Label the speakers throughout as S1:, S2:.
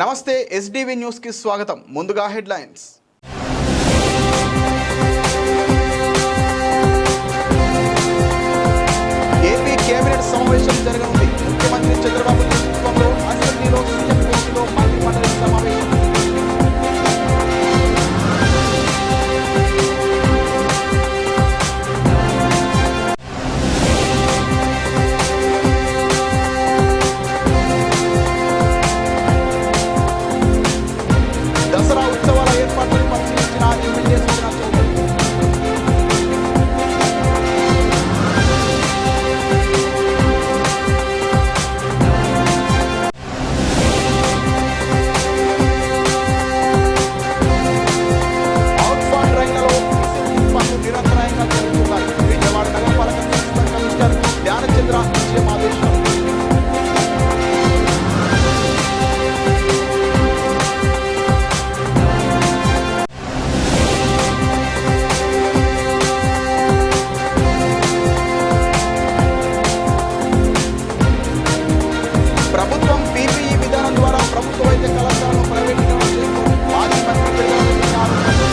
S1: నమస్తే SDV news కి స్వాగతం. ముందుగా హెడ్లైన్స్. ఏపీ కేబినెట్ సమావేశం జరగనుంది. ముఖ్యమంత్రి చంద్రబాబు నేతృత్వంలో అసెంబ్లీలో సీఎం కోర్టులో మంత్రిమండలి సమావేశం. దసరా ఉత్సవాల ఏర్పాట్లను పరిశీలించిన ఎమ్మెల్యే సుజనా చౌదరి. అవుట్ఫాండ్ రంగంలో పనులు నిరంతరాయంగా జరుగుతున్నాయి. విజయవాడ నగరపాలక సంస్థ కమిషనర్ ధ్యానచంద్ర విజయం ఆదేశాలు. ప్రభుత్వం పీపీఈ విధానం ద్వారా ప్రభుత్వ వైద్య కళాశాలను ప్రైవేటీకరణ చేస్తుంది. మాజీ మంత్రి పెద్దల ఆరోపణలు.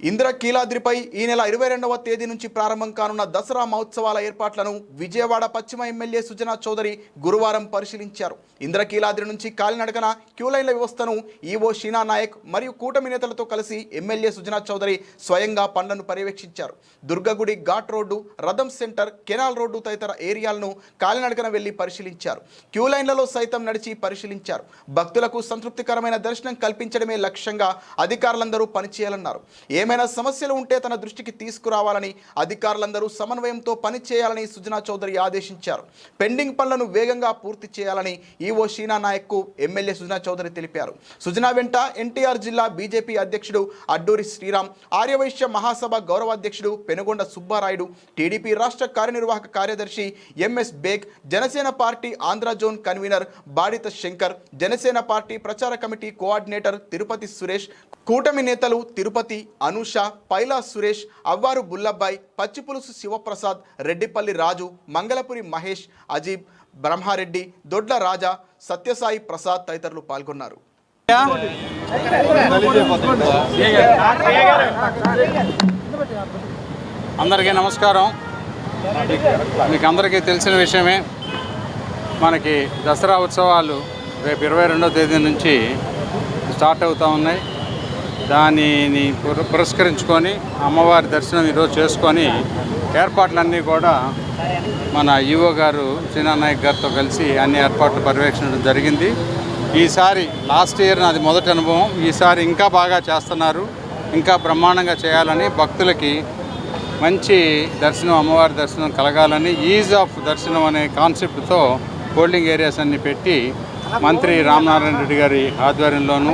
S1: ఇంద్రకీలాద్రిపై ఈ నెల 22వ తేదీ నుంచి ప్రారంభం కానున్న దసరా మహోత్సవాల ఏర్పాట్లను విజయవాడ పశ్చిమ ఎమ్మెల్యే సుజనా చౌదరి గురువారం పరిశీలించారు. ఇంద్రకీలాద్రి నుంచి కాలినడకన క్యూలైన్ల వ్యవస్థను ఈవో షీనా నాయక్ మరియు కూటమి నేతలతో కలిసి ఎమ్మెల్యే సుజనా చౌదరి స్వయంగా పనులను పర్యవేక్షించారు. దుర్గగుడి ఘాట్ రోడ్డు, రథం సెంటర్, కెనాల్ రోడ్డు తదితర ఏరియాలను కాలినడకన వెళ్లి పరిశీలించారు. క్యూలైన్లలో సైతం నడిచి పరిశీలించారు. భక్తులకు సంతృప్తికరమైన దర్శనం కల్పించడమే లక్ష్యంగా అధికారులందరూ పనిచేయాలన్నారు. ఏమైనా సమస్యలు ఉంటే తన దృష్టికి తీసుకురావాలని, అధికారులందరూ సమన్వయంతో పనిచేయాలని సుజనా చౌదరి ఆదేశించారు. పెండింగ్ పనులను వేగంగా పూర్తి చేయాలని ఈవో షీనా నాయక్కు ఎమ్మెల్యే సుజనా చౌదరి తెలిపారు. సుజనా వెంట ఎన్టీఆర్ జిల్లా బీజేపీ అధ్యక్షుడు అడ్డూరి శ్రీరామ్, ఆర్యవైశ్య మహాసభ గౌరవాధ్యక్షుడు పెనుగొండ సుబ్బారాయుడు, టీడీపీ రాష్ట్ర కార్యనిర్వాహక కార్యదర్శి MS Baig, Janasena party Andhra zone convener Badita Shankar, Janasena party ప్రచార కమిటీ కోఆర్డినేటర్ తిరుపతి సురేష్, కూటమి నేతలు తిరుపతి, అనూష, పైలా సురేష్, అవ్వారు బుల్లబ్బాయ్, పచ్చిపులుసు శివప్రసాద్, రెడ్డిపల్లి రాజు, మంగళపురి మహేష్, అజీబ్, బ్రహ్మారెడ్డి, దొడ్ల రాజా, సత్యసాయి ప్రసాద్ తదితరులు పాల్గొన్నారు.
S2: అందరికీ నమస్కారం. మీకు అందరికీ తెలిసిన విషయమే, మనకి దసరా ఉత్సవాలు రేపు 22వ తేదీ నుంచి స్టార్ట్ అవుతూ ఉన్నాయి. దానిని పురస్కరించుకొని అమ్మవారి దర్శనం ఈరోజు చేసుకొని ఏర్పాట్లన్నీ కూడా మన ఈవో గారు షీనా నాయక్ గారితో కలిసి అన్ని ఏర్పాట్లు పర్యవేక్షించడం జరిగింది. ఈసారి లాస్ట్ ఇయర్ నాది మొదటి అనుభవం, ఈసారి ఇంకా బాగా చేస్తున్నారు. ఇంకా బ్రహ్మాండంగా చేయాలని, భక్తులకి మంచి దర్శనం, అమ్మవారి దర్శనం కలగాలని, ఈజ్ ఆఫ్ దర్శనం అనే కాన్సెప్ట్తో హోల్డింగ్ ఏరియాస్ అన్ని పెట్టి మంత్రి రామనారాయణ రెడ్డి గారి ఆధ్వర్యంలోనూ,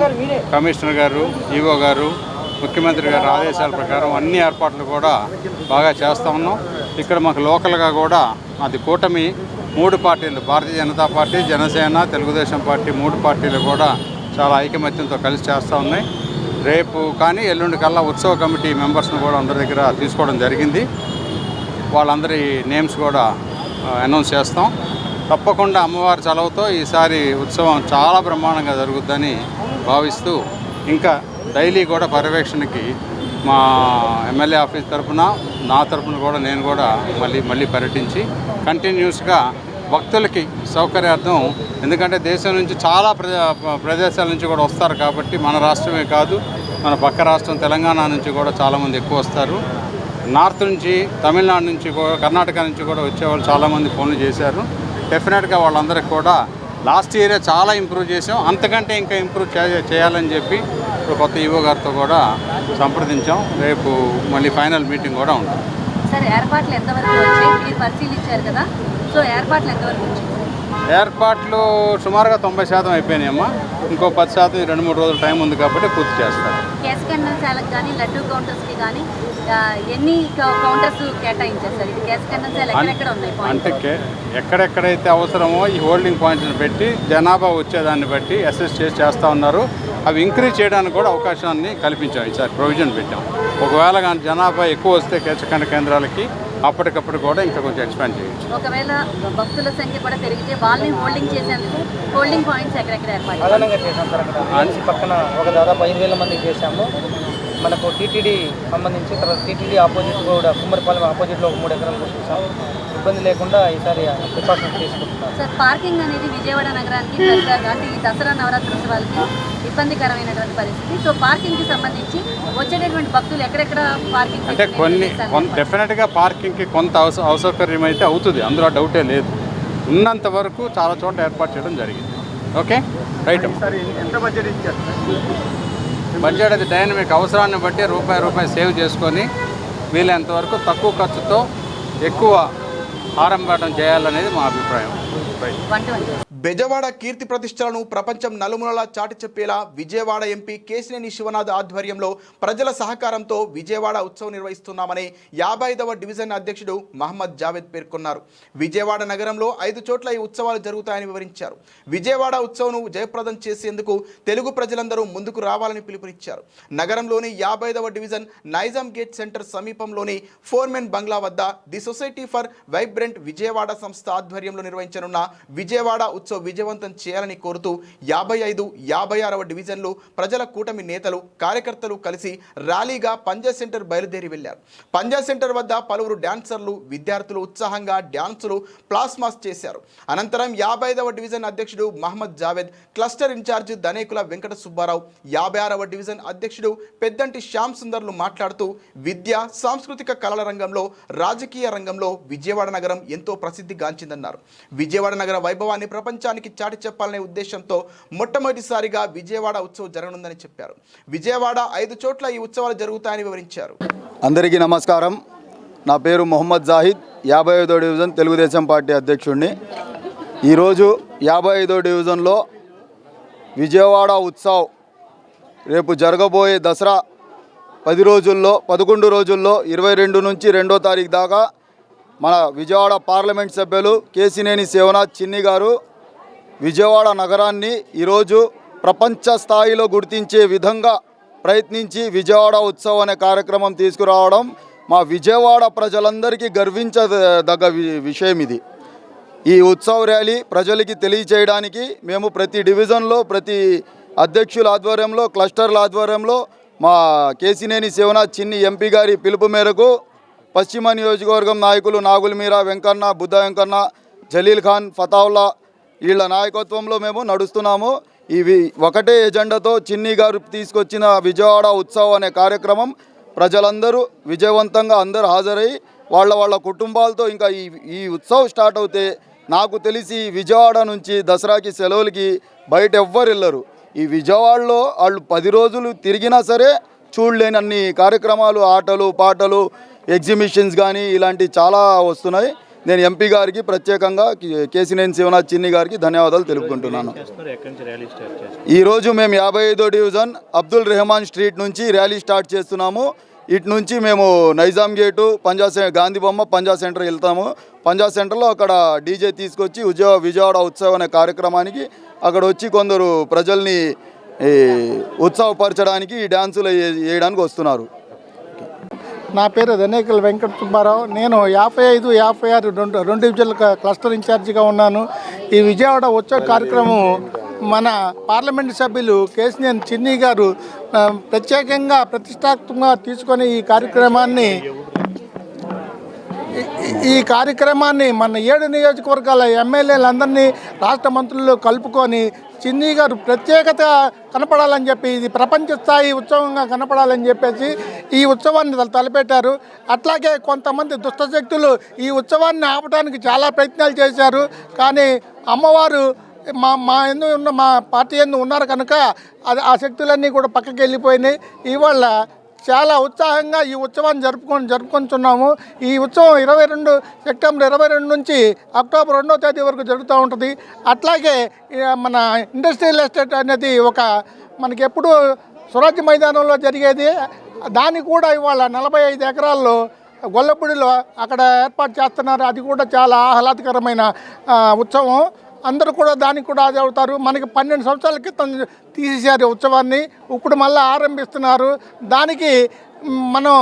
S2: కమిషనర్ గారు, ఈవో గారు, ముఖ్యమంత్రి గారి ఆదేశాల ప్రకారం అన్ని ఏర్పాట్లు కూడా బాగా చేస్తూ ఉన్నాం. ఇక్కడ మాకు లోకల్గా కూడా అది కూటమి 3 పార్టీలు, భారతీయ జనతా పార్టీ, జనసేన, తెలుగుదేశం పార్టీ 3 పార్టీలు కూడా చాలా ఐకమత్యంతో కలిసి చేస్తూ ఉన్నాయి. రేపు కానీ ఎల్లుండి కల్లా ఉత్సవ కమిటీ మెంబర్స్ని కూడా అందరి దగ్గర తీసుకోవడం జరిగింది. వాళ్ళందరి నేమ్స్ కూడా అనౌన్స్ చేస్తాం. తప్పకుండా అమ్మవారి చలవతో ఈసారి ఉత్సవం చాలా బ్రహ్మాండంగా జరుగుద్దని భావిస్తూ, ఇంకా డైలీ కూడా పర్యవేక్షణకి మా ఎమ్మెల్యే ఆఫీస్ తరఫున, నా తరఫున కూడా నేను కూడా మళ్ళీ పర్యటించి కంటిన్యూస్గా భక్తులకి సౌకర్యార్థం, ఎందుకంటే దేశం నుంచి చాలా ప్రదేశాల నుంచి కూడా వస్తారు కాబట్టి, మన రాష్ట్రమే కాదు మన పక్క రాష్ట్రం తెలంగాణ నుంచి కూడా చాలామంది ఎక్కువ వస్తారు. నార్త్ నుంచి, తమిళనాడు నుంచి, కర్ణాటక నుంచి కూడా వచ్చేవాళ్ళు చాలామంది ఫోన్లు చేశారు. డెఫినెట్గా వాళ్ళందరికీ కూడా లాస్ట్ ఇయరే చాలా ఇంప్రూవ్ చేసాం, అంతకంటే ఇంకా ఇంప్రూవ్ చేయాలని చెప్పి ఇప్పుడు కొత్త ఈవో గారితో కూడా సంప్రదించాం. రేపు మళ్ళీ ఫైనల్ మీటింగ్ కూడా ఉంటుంది.
S3: సార్, ఏర్పాట్లు ఎంతవరకు వచ్చాయి? మీరు పరిశీలించారు కదా, సో ఏర్పాట్లు ఎంతవరకు వచ్చాయి?
S2: ఏర్పాట్లు సుమారుగా 90% అయిపోయినాయమ్మా. ఇంకో 10% 2-3 రోజుల టైం ఉంది కాబట్టి పూర్తి చేస్తారు.
S3: కేశఖండనశాలకు కానీ లడ్డూ కౌంటర్స్కి కానీ ఎన్ని కౌంటర్స్ కేటాయించారు సార్? ఇది కేశఖండనశాల ఎక్కడెక్కడ ఉన్నాయి పాయింట్స్?
S2: అంటే ఎక్కడెక్కడైతే అవసరమో ఈ హోల్డింగ్ పాయింట్స్ని పెట్టి జనాభా వచ్చేదాన్ని బట్టి అసెస్ చేస్తూ ఉన్నారు. అవి ఇంక్రీజ్ చేయడానికి కూడా అవకాశాన్ని కల్పించాం. ఈసారి ప్రొవిజన్ పెట్టాం. ఒకవేళ కానీ జనాభా ఎక్కువ వస్తే కేశఖండ కేంద్రాలకి అప్పటికప్పుడు కూడా ఇంకా కొంచెం ఎక్స్పాండ్ చేయొచ్చు.
S3: ఒకవేళ భక్తుల సంఖ్య కూడా పెరిగితే వాళ్ళని హోల్డింగ్ చేసేందుకు హోల్డింగ్ పాయింట్స్ ఎక్కడెక్కడ ఏర్పాటు
S4: అదనంగా చేసాం సార్. అక్కడ పక్కన ఒక దాదాపు 5,000 మందికి చేశాము. మనకు టీటీడీ సంబంధించి తర్వాత టీటీడీ ఆపోజిట్ కూడా కుమ్మరిపాలెం ఆపోజిట్లో ఒక 3 ఎకరాలు చూసాం. ఇబ్బంది లేకుండా ఈసారి ప్రికాషన్స్ తీసుకుంటున్నాం
S3: సార్. పార్కింగ్ అనేది విజయవాడ నగరానికి అంటే ఈ దసరా నవరాత్రి ఉత్సవాలకి ఇబ్బందికరమైనటువంటి పరిస్థితి. సో పార్కింగ్కి సంబంధించి వచ్చేటటువంటి భక్తులు ఎక్కడెక్కడ పార్కింగ్
S2: అంటే డెఫినెట్గా పార్కింగ్కి కొంత అసౌకర్యం అయితే అవుతుంది, అందులో డౌటే లేదు. ఉన్నంత వరకు చాలా చోట్ల ఏర్పాటు చేయడం జరిగింది. Okay, right.
S4: ఎంత బడ్జెట్ ఇచ్చారు?
S2: బడ్జెట్ అది డైనమిక్ అవసరాన్ని బట్టి రూపాయి సేవ్ చేసుకొని వీలైనంత వరకు తక్కువ ఖర్చుతో ఎక్కువ ఆరంభం చేయాలనేది మా అభిప్రాయం.
S1: బెజవాడ కీర్తి ప్రతిష్టలను ప్రపంచం నలుమూలలా చాటి చెప్పేలా విజయవాడ ఎంపీ కేశినేని శివనాథ్ ఆధ్వర్యంలో ప్రజల సహకారంతో విజయవాడ ఉత్సవం నిర్వహిస్తున్నామని 55వ డివిజన్ అధ్యక్షుడు మహమ్మద్ జావేద్ పేర్కొన్నారు. విజయవాడ నగరంలో 5 చోట్ల ఈ ఉత్సవాలు జరుగుతాయని వివరించారు. విజయవాడ ఉత్సవం జయప్రదం చేసేందుకు తెలుగు ప్రజలందరూ ముందుకు రావాలని పిలుపునిచ్చారు. నగరంలోని 55వ డివిజన్ నైజాం గేట్ సెంటర్ సమీపంలోని ఫోర్మెన్ బంగ్లా వద్ద the society for vibrant Vijayawada సంస్థ ఆధ్వర్యంలో నిర్వహించనున్న విజయవాడ ఉత్సవం విజయవంతం చేయాలని కోరుతూ 55, 56వ డివిజన్లు ప్రజల కూటమి నేతలు కార్యకర్తలు కలిసి ర్యాలీగా పంజా సెంటర్ బయలుదేరి వెళ్లారు. పంజా సెంటర్ వద్ద పలువురు డాన్సర్లు విద్యార్థులు ఉత్సాహంగా డ్యాన్సులు ప్లాస్మాస్ చేశారు. అనంతరం 55వ డివిజన్ అధ్యక్షుడు మహమ్మద్ జావేద్, క్లస్టర్ ఇన్ఛార్జ్ దనేకుల వెంకట సుబ్బారావు, 56వ డివిజన్ అధ్యక్షుడు పెద్దంటి శ్యామ్ సుందర్లు మాట్లాడుతూ విద్య సాంస్కృతిక కళల రంగంలో రాజకీయ రంగంలో విజయవాడ నగరం ఎంతో ప్రసిద్ధిగాంచిందన్నారు. విజయవాడ నగర వైభవాన్ని ప్రపంచానికి చాటి చెప్పాలనే ఉద్దేశంతో మొట్టమొదటిసారిగా విజయవాడ ఉత్సవం జరగనుందని చెప్పారు. విజయవాడ 5 చోట్ల ఈ ఉత్సవాలు జరుగుతాయని వివరించారు.
S5: అందరికీ నమస్కారం. నా పేరు మొహమ్మద్ జాహిద్, 55వ డివిజన్ తెలుగుదేశం పార్టీ అధ్యక్షుడిని. ఈరోజు 55వ డివిజన్లో విజయవాడ ఉత్సవ్ రేపు జరగబోయే దసరా 11 రోజుల్లో 22 నుంచి 2వ తారీఖు దాకా మన విజయవాడ పార్లమెంట్ సభ్యులు కేశినేని శివనాథ్ చిన్ని గారు విజయవాడ నగరాన్ని ఈరోజు ప్రపంచ స్థాయిలో గుర్తించే విధంగా ప్రయత్నించి విజయవాడ ఉత్సవం అనే కార్యక్రమం తీసుకురావడం మా విజయవాడ ప్రజలందరికీ గర్వించదగ్గ విషయం ఇది. ఈ ఉత్సవ ర్యాలీ ప్రజలకి తెలియచేయడానికి మేము ప్రతి డివిజన్లో ప్రతి అధ్యక్షుల ఆధ్వర్యంలో క్లస్టర్ల ఆధ్వర్యంలో మా కేశినేని శివనాథ్ చిన్ని ఎంపీ గారి పిలుపు మేరకు పశ్చిమ నియోజకవర్గం నాయకులు నాగుల మీరా, వెంకన్న, బుద్ధ వెంకన్న, జలీల్ ఖాన్, ఫతావుల్లా వీళ్ళ నాయకత్వంలో మేము నడుస్తున్నాము. ఇవి ఒకటే ఎజెండాతో చిన్ని గారు తీసుకొచ్చిన విజయవాడ ఉత్సవం అనే కార్యక్రమం ప్రజలందరూ విజయవంతంగా అందరూ హాజరై వాళ్ళ కుటుంబాలతో ఇంకా ఈ ఉత్సవం స్టార్ట్ అవుతే నాకు తెలిసి విజయవాడ నుంచి దసరాకి సెలవులకి బయట ఎవ్వరు వెళ్ళరు. ఈ విజయవాడలో వాళ్ళు 10 రోజులు తిరిగినా సరే చూడలేని అన్ని కార్యక్రమాలు, ఆటలు పాటలు, ఎగ్జిబిషన్స్ కానీ ఇలాంటి చాలా వస్తున్నాయి. నేను ఎంపీ గారికి ప్రత్యేకంగా కేశినేని శివనాథ్ చిన్ని గారికి ధన్యవాదాలు తెలుపుకుంటున్నాను. ఈరోజు మేము 55వ డివిజన్ అబ్దుల్ రెహమాన్ స్ట్రీట్ నుంచి ర్యాలీ స్టార్ట్ చేస్తున్నాము. ఇటు నుంచి మేము నైజాం గేటు, గాంధీ బొమ్మ, పంజా సెంటర్ వెళ్తాము. పంజా సెంటర్లో అక్కడ డీజే తీసుకొచ్చి విజయవాడ ఉత్సవం అనే కార్యక్రమానికి అక్కడ వచ్చి కొందరు ప్రజల్ని ఉత్సవపరచడానికి డ్యాన్సులు వేయడానికి వస్తున్నారు.
S6: నా పేరు దనేకుల వెంకట సుబ్బారావు. నేను 55, 56 రెండు డివిజన్ల క్లస్టర్ ఇన్ఛార్జిగా ఉన్నాను. ఈ విజయవాడ ఉత్సవ కార్యక్రమం మన పార్లమెంటు సభ్యులు కేశినేని చిన్ని గారు ప్రత్యేకంగా ప్రతిష్టాత్మకంగా తీసుకొని ఈ కార్యక్రమాన్ని మన 7 నియోజకవర్గాల ఎమ్మెల్యేలందరినీ, రాష్ట్ర మంత్రులు కలుపుకొని చిన్ని గారు ప్రత్యేకత కనపడాలని చెప్పి, ఇది ప్రపంచ స్థాయి ఉత్సవంగా కనపడాలని చెప్పేసి ఈ ఉత్సవాన్ని తలపెట్టారు. అట్లాగే కొంతమంది దుష్టశక్తులు ఈ ఉత్సవాన్ని ఆపడానికి చాలా ప్రయత్నాలు చేశారు. కానీ అమ్మవారు మా పార్టీ ఎందు ఉన్నారు కనుక ఆ శక్తులన్నీ కూడా పక్కకి వెళ్ళిపోయినాయి. ఇవాళ చాలా ఉత్సాహంగా ఈ ఉత్సవాన్ని జరుపుకుంటున్నాము. ఈ ఉత్సవం సెప్టెంబర్ 22 నుంచి అక్టోబర్ 2వ తేదీ వరకు జరుగుతూ ఉంటుంది. అట్లాగే మన ఇండస్ట్రియల్ ఎస్టేట్ అనేది మనకి ఎప్పుడు స్వరాజ్య మైదానంలో జరిగేది. దాన్ని కూడా ఇవాళ 45 ఎకరాల్లో గొల్లపూడిలో అక్కడ ఏర్పాటు చేస్తున్నారు. అది కూడా చాలా ఆహ్లాదకరమైన ఉత్సవం. అందరూ కూడా దానికి కూడా అది అవుతారు. మనకి 12 సంవత్సరాల క్రితం తీసేశారు ఉత్సవాన్ని, ఇప్పుడు మళ్ళీ ఆరంభిస్తున్నారు. దానికి మనం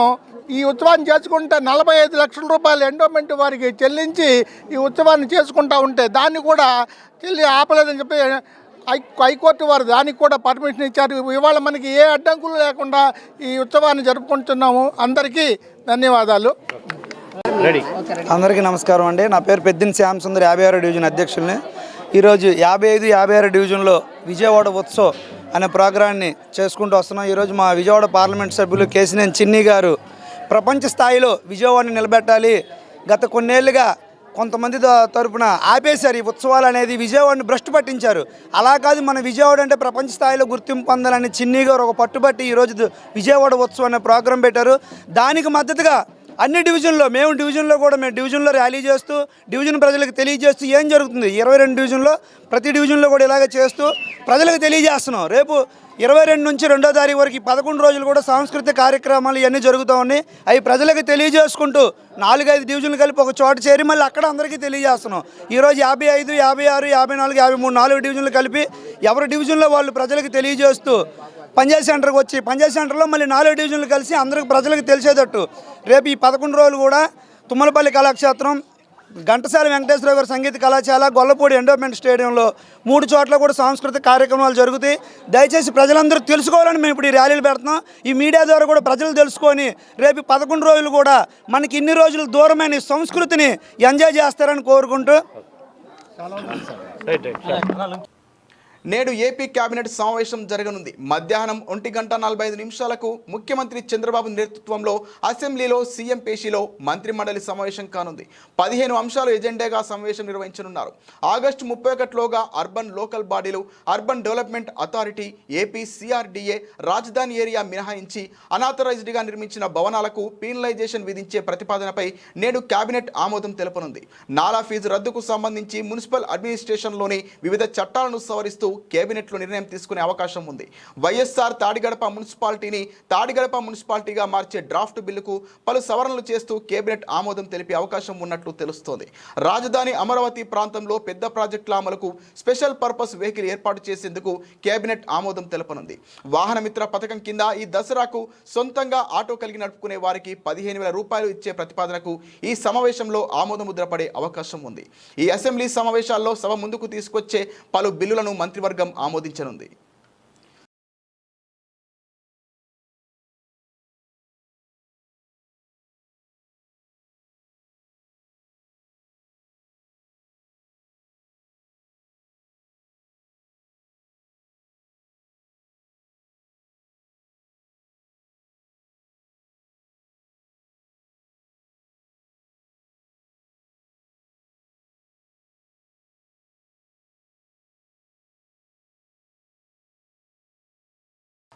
S6: ఈ ఉత్సవాన్ని చేసుకుంటే 45 లక్షల రూపాయలు ఎండోమెంట్ వారికి చెల్లించి ఈ ఉత్సవాన్ని చేసుకుంటూ ఉంటే దాన్ని కూడా ఆపలేదని చెప్పి హైకోర్టు వారు దానికి కూడా పర్మిషన్ ఇచ్చారు. ఇవాళ మనకి ఏ అడ్డంకులు లేకుండా ఈ ఉత్సవాన్ని జరుపుకుంటున్నాము. అందరికీ ధన్యవాదాలు.
S7: అందరికీ నమస్కారం అండి. నా పేరు పెద్దిని శ్యామ్ సుందర్, 56 డివిజన్ అధ్యక్షుల్ని. ఈరోజు 55, 56 డివిజన్లో విజయవాడ ఉత్సవ్ అనే ప్రోగ్రాన్ని చేసుకుంటూ వస్తున్నాం. ఈరోజు మా విజయవాడ పార్లమెంట్ సభ్యులు కేసినేని చిన్ని గారు ప్రపంచ స్థాయిలో విజయవాడని నిలబెట్టాలి, గత కొన్నేళ్లుగా కొంతమంది తరపున ఆపేశారు ఈ ఉత్సవాలు అనేది, విజయవాడని భ్రష్టు పట్టించారు. అలా కాదు, మన విజయవాడ అంటే ప్రపంచ స్థాయిలో గుర్తింపు పొందాలని చిన్ని గారు ఒక పట్టుబట్టి ఈరోజు విజయవాడ ఉత్సవం అనే ప్రోగ్రాం పెట్టారు. దానికి మద్దతుగా అన్ని డివిజన్లో మేము డివిజన్లో ర్యాలీ చేస్తూ డివిజన్ ప్రజలకు తెలియజేస్తూ ఏం జరుగుతుంది 22 డివిజన్లో ప్రతి డివిజన్లో కూడా ఇలాగే చేస్తూ ప్రజలకు తెలియజేస్తున్నాం. రేపు 22 నుంచి 2వ తారీఖు వరకు 11 రోజులు కూడా సాంస్కృతిక కార్యక్రమాలు ఇవన్నీ జరుగుతూ ఉన్నాయి. అవి ప్రజలకు తెలియజేసుకుంటూ 4-5 డివిజన్లు కలిపి ఒక చోట చేరి మళ్ళీ అక్కడ అందరికీ తెలియజేస్తున్నాం. ఈరోజు 55, 56, 54, 53 4 డివిజన్లు కలిపి ఎవరి డివిజన్లో వాళ్ళు ప్రజలకు తెలియజేస్తూ పంచాయతీ సెంటర్కి వచ్చి పంచాయతీ సెంటర్లో మళ్ళీ 4 డివిజన్లు కలిసి అందరికి ప్రజలకు తెలిసేటట్టు రేపు ఈ 11 రోజులు కూడా తుమ్మలపల్లి కళాక్షేత్రం, ఘంటసాల వెంకటేశ్వర గారి సంగీత కళాశాల, గొల్లపూడి ఎండోమెంట్ స్టేడియంలో 3 చోట్ల కూడా సాంస్కృతిక కార్యక్రమాలు జరుగుతాయి. దయచేసి ప్రజలందరూ తెలుసుకోవాలని మేము ఇప్పుడు ఈ ర్యాలీలు పెడుతున్నాం. ఈ మీడియా ద్వారా కూడా ప్రజలు తెలుసుకొని రేపు 11 రోజులు కూడా మనకి ఇన్ని రోజులు దూరమైన సంస్కృతిని ఎంజాయ్ చేస్తారని కోరుకుంటూ
S1: నేడు ఏపీ కేబినెట్ సమావేశం జరగనుంది. మధ్యాహ్నం 1:45 ముఖ్యమంత్రి చంద్రబాబు నేతృత్వంలో అసెంబ్లీలో సీఎం పేషీలో మంత్రిమండలి సమావేశం కానుంది. 15 అంశాలు ఎజెండాగా సమావేశం నిర్వహించనున్నారు. ఆగస్టు 31లోగా అర్బన్ లోకల్ బాడీలు, urban development authority, AP CRDA రాజధాని ఏరియా మినహాయించి అనాథరైజ్డ్గా నిర్మించిన భవనాలకు పీనలైజేషన్ విధించే ప్రతిపాదనపై నేడు కేబినెట్ ఆమోదం తెలపనుంది. నాలా ఫీజు రద్దుకు సంబంధించి మున్సిపల్ అడ్మినిస్ట్రేషన్లోని వివిధ చట్టాలను సవరిస్తూ కేబినెట్లో నిర్ణయం తీసుకునే అవకాశం ఉంది. వైఎస్ఆర్ తాడిగడప మున్సిపాలిటీని తాడిగడప మున్సిపాలిటీగా మార్చే డ్రాఫ్ట్ బిల్లుకు పలు సవరణలు చేస్తూ కేబినెట్ ఆమోదం తెలిపే అవకాశం ఉన్నట్లు తెలుస్తోంది. రాజధాని అమరావతి ప్రాంతంలో పెద్ద ప్రాజెక్టుల అమలుకు స్పెషల్ పర్పస్ వెహికల్ ఏర్పాటు చేసేందుకు కేబినెట్ ఆమోదం తెలపనుంది. వాహనమిత్ర పథకం కింద ఈ దసరాకు సొంతంగా ఆటో కలిగి నడుపుకునే వారికి 15,000 రూపాయలు ఇచ్చే ప్రతిపాదనకు ఈ సమావేశంలో ఆమోద ముద్ర పడే అవకాశం ఉంది. ఈ అసెంబ్లీ సమావేశాల్లో సభ ముందుకు తీసుకొచ్చే పలు బిల్లులను మంత్రివర్గం ఆమోదించనుంది.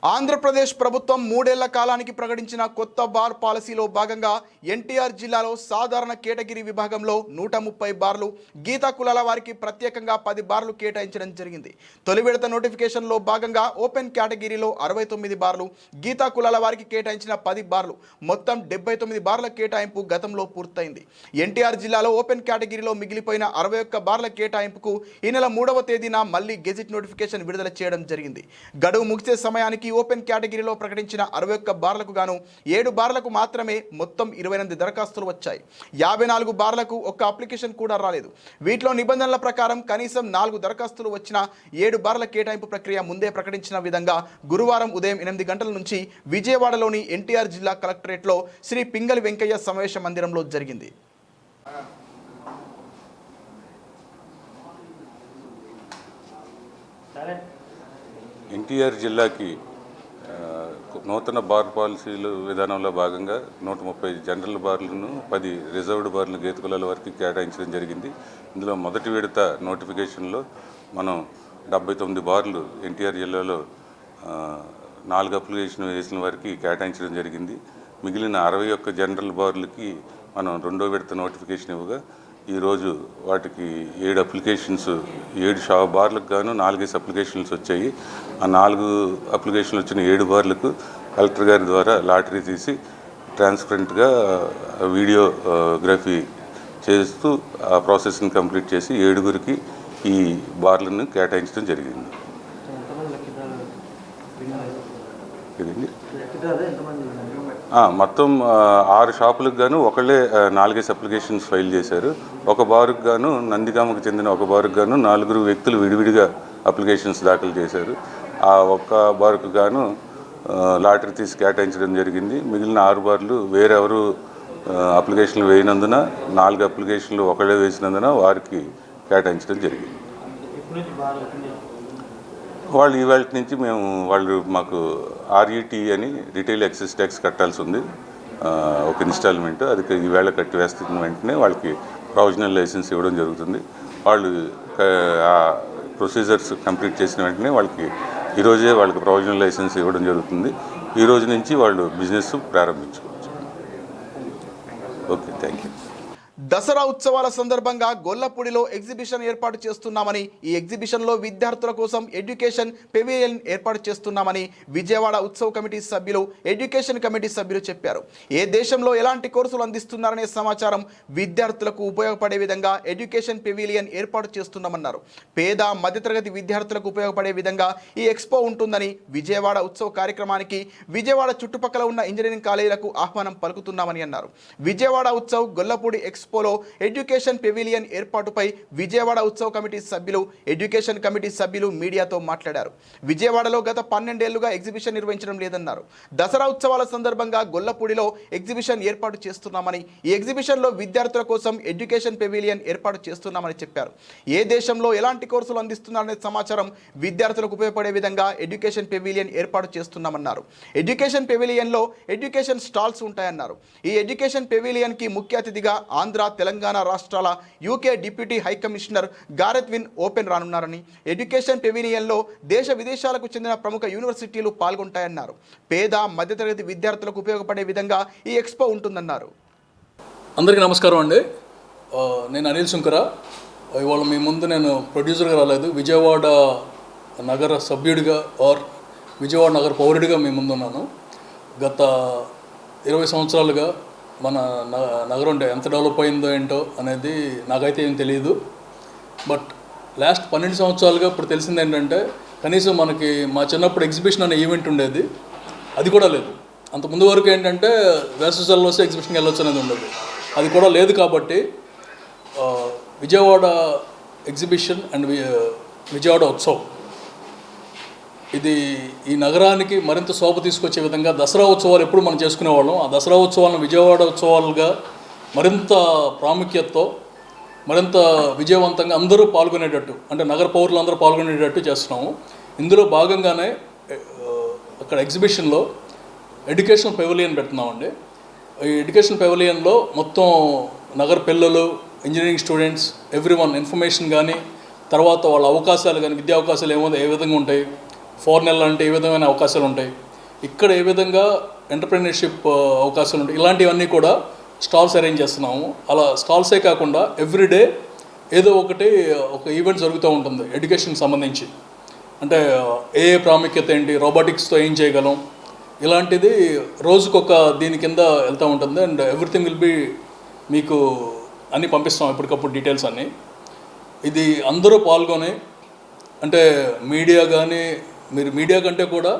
S1: ఆంధ్రప్రదేశ్ ప్రభుత్వం 3 ఏళ్ల కాలానికి ప్రకటించిన కొత్త బార్ పాలసీలో భాగంగా ఎన్టీఆర్ జిల్లాలో సాధారణ కేటగిరీ విభాగంలో 130 బార్లు, గీతా కులాల వారికి ప్రత్యేకంగా 10 బార్లు కేటాయించడం జరిగింది. తొలి విడత నోటిఫికేషన్లో భాగంగా ఓపెన్ కేటగిరీలో 69 బార్లు, గీతా కులాల వారికి కేటాయించిన 10 బార్లు, మొత్తం 79 బార్ల కేటాయింపు గతంలో పూర్తయింది. ఎన్టీఆర్ జిల్లాలో ఓపెన్ కేటగిరీలో మిగిలిపోయిన 61 బార్ల కేటాయింపుకు ఈ నెల 3వ తేదీన మళ్లీ గెజిట్ నోటిఫికేషన్ విడుదల చేయడం జరిగింది. గడువు ముగిసే సమయానికి ఓపెన్ కేటగిరీలో ప్రకటించిన 61 బార్లకు గాను 7 బార్లకు మాత్రమే మొత్తం 28 దరఖాస్తులు వచ్చాయి. 54 బార్లకు ఒక్క అప్లికేషన్ కూడా రాలేదు. వీటిలో నిబంధనల ప్రకారం కనీసం 4 దరఖాస్తులు వచ్చినా 7 బార్ల కేటాయింపు ప్రక్రియ ముందే ప్రకటించిన విధంగా గురువారం ఉదయం 8 గంటల నుంచి విజయవాడలోని ఎన్టీఆర్ జిల్లా కలెక్టరేట్లో శ్రీ పింగళి వెంకయ్య సమావేశ మందిరంలో జరిగింది.
S8: ఎన్టీఆర్ జిల్లాకి నూతన బార్ పాలసీలు విధానంలో భాగంగా 130 జనరల్ బార్లను 10 రిజర్వ్డ్ బార్లను గీత కులాల వరకు కేటాయించడం జరిగింది. ఇందులో మొదటి విడత నోటిఫికేషన్లో మనం 79 బార్లు ఎన్టీఆర్ జిల్లాలో 4 అప్లికేషన్ వేసిన వారికి కేటాయించడం జరిగింది. మిగిలిన 61 జనరల్ బార్లకి మనం రెండో విడత నోటిఫికేషన్ ఇవ్వగా ఈరోజు వాటికి 7 అప్లికేషన్స్ 7 బార్లకు గాను 4 అప్లికేషన్స్ వచ్చాయి. ఆ 4 అప్లికేషన్లు వచ్చిన 7 బార్లకు కలెక్టర్ గారి ద్వారా లాటరీ తీసి ట్రాన్స్పరెంట్గా వీడియోగ్రఫీ చేస్తూ ఆ ప్రాసెస్ని కంప్లీట్ చేసి 7గురికి ఈ బార్లను కేటాయించడం జరిగింది. ఇదండి మొత్తం 6 షాపులకు గాను ఒకళ్ళే 4 అప్లికేషన్స్ ఫైల్ చేశారు. ఒక బారుకు గాను నందిగామకు చెందిన ఒక బారుకు గాను 4 వ్యక్తులు విడివిడిగా అప్లికేషన్స్ దాఖలు చేశారు. ఆ ఒక్క బారుకు గాను లాటరీ తీసి కేటాయించడం జరిగింది. మిగిలిన 6 బార్లు వేరెవరు అప్లికేషన్లు వేయనందున 4 అప్లికేషన్లు ఒకళ్ళే వేసినందున వారికి కేటాయించడం జరిగింది. వాళ్ళు ఇవాళ నుంచి వాళ్ళు మాకు RET అని రిటైల్ ఎక్సైజ్ ట్యాక్స్ కట్టాల్సి ఉంది. ఒక ఇన్స్టాల్మెంట్ అది ఈవేళ కట్టి వేస్తున్న వెంటనే వాళ్ళకి ప్రొవిజనల్ లైసెన్స్ ఇవ్వడం జరుగుతుంది. వాళ్ళు ప్రొసీజర్స్ కంప్లీట్ చేసిన వెంటనే వాళ్ళకి ఈరోజే వాళ్ళకి ప్రొవిజనల్ లైసెన్స్ ఇవ్వడం జరుగుతుంది. ఈ రోజు నుంచి వాళ్ళు బిజినెస్ ప్రారంభించుకోవచ్చు. Okay, thank you.
S1: దసరా ఉత్సవాల సందర్భంగా గొల్లపూడిలో ఎగ్జిబిషన్ ఏర్పాటు చేస్తున్నామని, ఈ ఎగ్జిబిషన్లో విద్యార్థుల కోసం ఎడ్యుకేషన్ పెవిలియన్ ఏర్పాటు చేస్తున్నామని విజయవాడ ఉత్సవ కమిటీ సభ్యులు, ఎడ్యుకేషన్ కమిటీ సభ్యులు చెప్పారు. ఏ దేశంలో ఎలాంటి కోర్సులు అందిస్తున్నారనే సమాచారం విద్యార్థులకు ఉపయోగపడే విధంగా ఎడ్యుకేషన్ పెవిలియన్ ఏర్పాటు చేస్తున్నామన్నారు. పేద మధ్యతరగతి విద్యార్థులకు ఉపయోగపడే విధంగా ఈ ఎక్స్పో ఉంటుందని, విజయవాడ ఉత్సవ కార్యక్రమానికి విజయవాడ చుట్టుపక్కల ఉన్న ఇంజనీరింగ్ కాలేజీలకు ఆహ్వానం పలుకుతున్నామని అన్నారు. విజయవాడ ఉత్సవ్ గొల్లపూడి ఎక్స్పోలో ఎడ్యుకేషన్ పెవిలియన్ ఏర్పాటుపై విజయవాడ ఉత్సవ కమిటీ సభ్యులు, ఎడ్యుకేషన్ కమిటీ సభ్యులు మీడియాతో మాట్లాడారు. విజయవాడలో గత 12 ఏళ్లుగా ఎగ్జిబిషన్ నిర్వహించడం లేదన్నారు. దసరా ఉత్సవాల సందర్భంగా గొల్లపూడిలో ఎగ్జిబిషన్ ఏర్పాటు చేస్తున్నామని, ఈ ఎగ్జిబిషన్లో విద్యార్థుల కోసం ఎడ్యుకేషన్ పెవిలియన్ ఏర్పాటు చేస్తున్నామని చెప్పారు. ఏ దేశంలో ఎలాంటి కోర్సులు అందిస్తున్నారనే సమాచారం విద్యార్థులకు ఉపయోగపడే విధంగా ఎడ్యుకేషన్ పెవిలియన్ ఏర్పాటు చేస్తున్నామన్నారు. ఎడ్యుకేషన్ పెవిలియన్లో ఎడ్యుకేషన్ స్టాల్స్ ఉంటాయన్నారు. ఈ ఎడ్యుకేషన్ పెవిలియన్కి ముఖ్య అతిథిగా ఆంధ్ర, తెలంగాణ రాష్ట్రాల UK deputy high commissioner Gareth Wynn Owen రానున్నారని, ఎడ్యుకేషన్ పెవిలియన్లో దేశ విదేశాలకు చెందిన ప్రముఖ యూనివర్సిటీలు పాల్గొంటాయన్నారు. పేద మధ్యతరగతి విద్యార్థులకు ఉపయోగపడే విధంగా ఈ ఎక్స్పో ఉంటుందన్నారు.
S9: అందరికీ నమస్కారం అండి. నేను అనిల్ శుంకర. ఇవాళ మీ ముందు నేను ప్రొడ్యూసర్గా రాలేదు, విజయవాడ నగర సభ్యుడిగా ఆర్ విజయవాడ నగర పౌరుడిగా మీ ముందున్నాను. గత 20 సంవత్సరాలుగా మన నగరం ఎంత డెవలప్ అయిందో ఏంటో అనేది నాకైతే ఏం తెలియదు. బట్ లాస్ట్ 12 సంవత్సరాలుగా ఇప్పుడు తెలిసింది ఏంటంటే, కనీసం మనకి మా చిన్నప్పుడు ఎగ్జిబిషన్ అనే ఈవెంట్ ఉండేది, అది కూడా లేదు. అంతకుముందు వరకు ఏంటంటే వేసవిలో వస్తే ఎగ్జిబిషన్కి వెళ్ళొచ్చు అనేది ఉండదు, అది కూడా లేదు. కాబట్టి విజయవాడ ఎగ్జిబిషన్ అండ్ విజయవాడ ఉత్సవ్ ఇది ఈ నగరానికి మరింత శోభ తీసుకొచ్చే విధంగా దసరా ఉత్సవాలు ఎప్పుడు మనం చేసుకునేవాళ్ళం, ఆ దసరా ఉత్సవాలను విజయవాడ ఉత్సవాలుగా మరింత ప్రాముఖ్యతతో మరింత విజయవంతంగా అందరూ పాల్గొనేటట్టు, అంటే నగర పౌరులు అందరూ పాల్గొనేటట్టు చేస్తున్నాము. ఇందులో భాగంగానే అక్కడ ఎగ్జిబిషన్లో ఎడ్యుకేషన్ పెవిలియన్ పెడుతున్నామండి. ఈ ఎడ్యుకేషన్ పెవిలియన్లో మొత్తం నగర పిల్లలు, ఇంజనీరింగ్ స్టూడెంట్స్, ఎవ్రీవన్ ఇన్ఫర్మేషన్ కానీ, తర్వాత వాళ్ళ అవకాశాలు కానీ, విద్యా అవకాశాలు ఏ విధంగా ఉంటాయి, ఫారెన్ అంటే ఏ విధమైన అవకాశాలు ఉంటాయి, ఇక్కడ ఏ విధంగా ఎంటర్ప్రెన్యూర్షిప్ అవకాశాలు ఉంటాయి, ఇలాంటివన్నీ కూడా స్టాల్స్ అరేంజ్ చేస్తున్నాము. అలా స్టాల్సే కాకుండా ఎవ్రీడే ఏదో ఒక ఈవెంట్ జరుగుతూ ఉంటుంది ఎడ్యుకేషన్కి సంబంధించి. అంటే ఏ ప్రాముఖ్యత ఏంటి, రోబోటిక్స్తో ఏం చేయగలం, ఇలాంటిది రోజుకొక దీని కింద వెళ్తూ ఉంటుంది. అండ్ ఎవ్రీథింగ్ విల్ బి మీకు అన్నీ పంపిస్తాం ఎప్పటికప్పుడు డీటెయిల్స్ అన్నీ. ఇది అందరూ పాల్గొని, అంటే మీడియా కానీ, మీరు మీడియా కంటే కూడా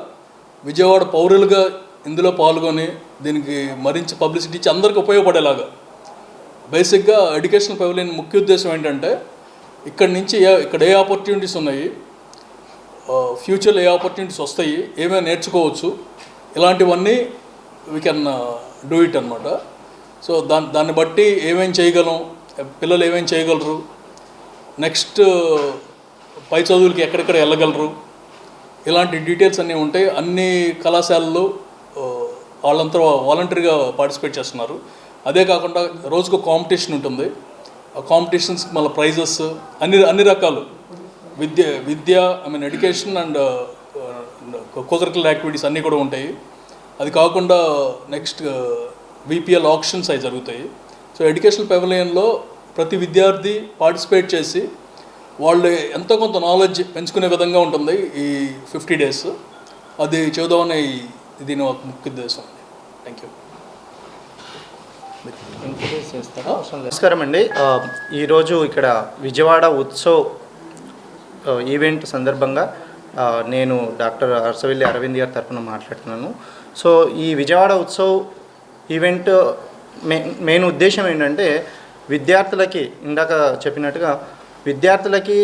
S9: విజయవాడ పౌరులుగా ఇందులో పాల్గొని దీనికి మరింత పబ్లిసిటీ ఇచ్చి అందరికీ ఉపయోగపడేలాగా. బేసిక్గా ఎడ్యుకేషనల్ పెవిలియన్ ముఖ్య ఉద్దేశం ఏంటంటే, ఇక్కడ నుంచి ఇక్కడ ఏ ఆపర్చునిటీస్ ఉన్నాయి, ఫ్యూచర్లో ఏ ఆపర్చునిటీస్ వస్తాయి, ఏమైనా నేర్చుకోవచ్చు, ఇలాంటివన్నీ వీ కెన్ డూ ఇట్ అనమాట. సో దాన్ని బట్టి ఏమేం చేయగలం, పిల్లలు ఏమేం చేయగలరు, నెక్స్ట్ పై చదువులకి ఎక్కడెక్కడ వెళ్ళగలరు, ఇలాంటి డీటెయిల్స్ అన్నీ ఉంటాయి. అన్ని కళాశాలలు వాళ్ళంతా వాలంటరీగా పార్టిసిపేట్ చేస్తున్నారు. అదే కాకుండా రోజుకు కాంపిటీషన్ ఉంటుంది. ఆ కాంపిటీషన్స్కి మళ్ళీ ప్రైజెస్ అన్ని రకాలు విద్య ఎడ్యుకేషన్ అండ్ కోకరికులర్ యాక్టివిటీస్ అన్నీ కూడా ఉంటాయి. అది కాకుండా నెక్స్ట్ VPL ఆక్షన్స్ అవి జరుగుతాయి. సో ఎడ్యుకేషనల్ పెవిలియన్లో ప్రతి విద్యార్థి పార్టిసిపేట్ చేసి వాళ్ళు ఎంతో కొంత నాలెడ్జ్ పెంచుకునే విధంగా ఉంటుంది ఈ 50 డేస్. అది చేద్దామని దీని ఒక ముఖ్య ఉద్దేశం. Thank you.
S4: నమస్కారం అండి. ఈరోజు ఇక్కడ విజయవాడ ఉత్సవ్ ఈవెంట్ సందర్భంగా నేను డాక్టర్ అరసవెల్లి అరవింద్ గారి తరఫున మాట్లాడుతున్నాను. సో ఈ విజయవాడ ఉత్సవ్ ఈవెంట్ మెయిన్ ఉద్దేశం ఏంటంటే విద్యార్థులకి, ఇందాక చెప్పినట్టుగా విద్యార్థులకి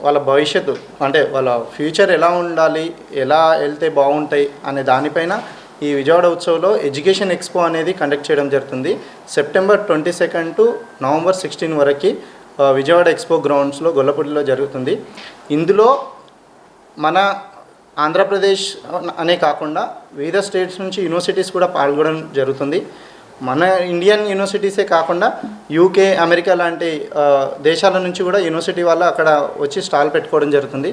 S4: వాళ్ళ భవిష్యత్తు అంటే వాళ్ళ ఫ్యూచర్ ఎలా ఉండాలి, ఎలా వెళ్తే బాగుంటాయి అనే దానిపైన ఈ విజయవాడ ఉత్సవ్లో ఎడ్యుకేషన్ ఎక్స్పో అనేది కండక్ట్ చేయడం జరుగుతుంది. సెప్టెంబర్ 22 టు నవంబర్ 16 వరకు విజయవాడ ఎక్స్పో గ్రౌండ్స్లో గొల్లపూడిలో జరుగుతుంది. ఇందులో మన ఆంధ్రప్రదేశ్ అనే కాకుండా వివిధ స్టేట్స్ నుంచి యూనివర్సిటీస్ కూడా పాల్గొనడం జరుగుతుంది. మన ఇండియన్ యూనివర్సిటీసే కాకుండా యూకే, అమెరికా లాంటి దేశాల నుంచి కూడా యూనివర్సిటీ వాళ్ళు అక్కడ వచ్చి స్టాల్ పెట్టుకోవడం జరుగుతుంది.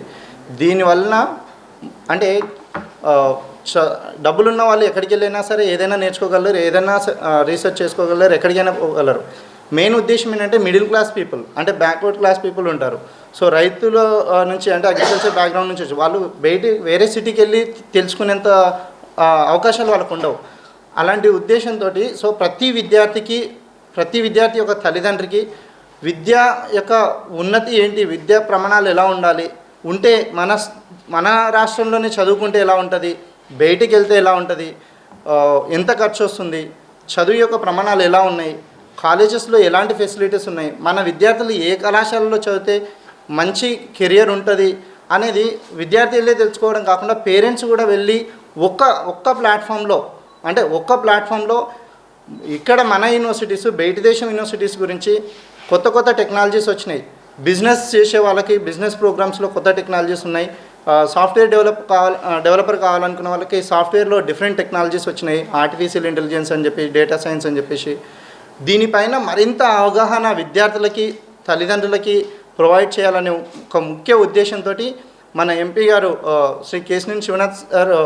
S4: దీనివలన అంటే డబ్బులున్న వాళ్ళు ఎక్కడికి వెళ్ళినా సరే ఏదైనా నేర్చుకోగలరు, ఏదైనా రీసెర్చ్ చేసుకోగలరు, ఎక్కడికైనా పోగలరు. మెయిన్ ఉద్దేశం ఏంటంటే మిడిల్ క్లాస్ పీపుల్ అంటే బ్యాక్వర్డ్ క్లాస్ పీపుల్ ఉంటారు. సో రైతుల నుంచి అంటే అగ్రికల్చర్ బ్యాక్గ్రౌండ్ నుంచి వచ్చి వాళ్ళు వేరే సిటీకి వెళ్ళి తెలుసుకునేంత అవకాశాలు వాళ్ళకు ఉండవు. అలాంటి ఉద్దేశంతో సో ప్రతి విద్యార్థి యొక్క తల్లిదండ్రికి విద్య యొక్క ఉన్నతి ఏంటి, విద్యా ప్రమాణాలు ఎలా ఉండాలి, ఉంటే మన రాష్ట్రంలోనే చదువుకుంటే ఎలా ఉంటుంది, బయటికి వెళ్తే ఎలా ఉంటుంది, ఎంత ఖర్చు వస్తుంది, చదువు యొక్క ప్రమాణాలు ఎలా ఉన్నాయి, కాలేజెస్లో ఎలాంటి ఫెసిలిటీస్ ఉన్నాయి, మన విద్యార్థులు ఏ కళాశాలలో చదివితే మంచి కెరియర్ ఉంటుంది అనేది విద్యార్థులే తెలుసుకోవడం కాకుండా పేరెంట్స్ కూడా వెళ్ళి ఒక్క ప్లాట్ఫామ్లో ఇక్కడ మన యూనివర్సిటీస్, బయట దేశం యూనివర్సిటీస్ గురించి కొత్త టెక్నాలజీస్ వచ్చినాయి. బిజినెస్ చేసే వాళ్ళకి బిజినెస్ ప్రోగ్రామ్స్లో కొత్త టెక్నాలజీస్ ఉన్నాయి. సాఫ్ట్వేర్ డెవలపర్ కావాలనుకున్న వాళ్ళకి సాఫ్ట్వేర్లో డిఫరెంట్ టెక్నాలజీస్ వచ్చినాయి. ఆర్టిఫిషియల్ ఇంటెలిజెన్స్ అని చెప్పి, డేటా సైన్స్ అని చెప్పేసి దీనిపైన మరింత అవగాహన విద్యార్థులకి, తల్లిదండ్రులకి ప్రొవైడ్ చేయాలనే ఒక ముఖ్య ఉద్దేశంతో మన ఎంపీ గారు శ్రీ కేశినేని శివనాథ్ గారు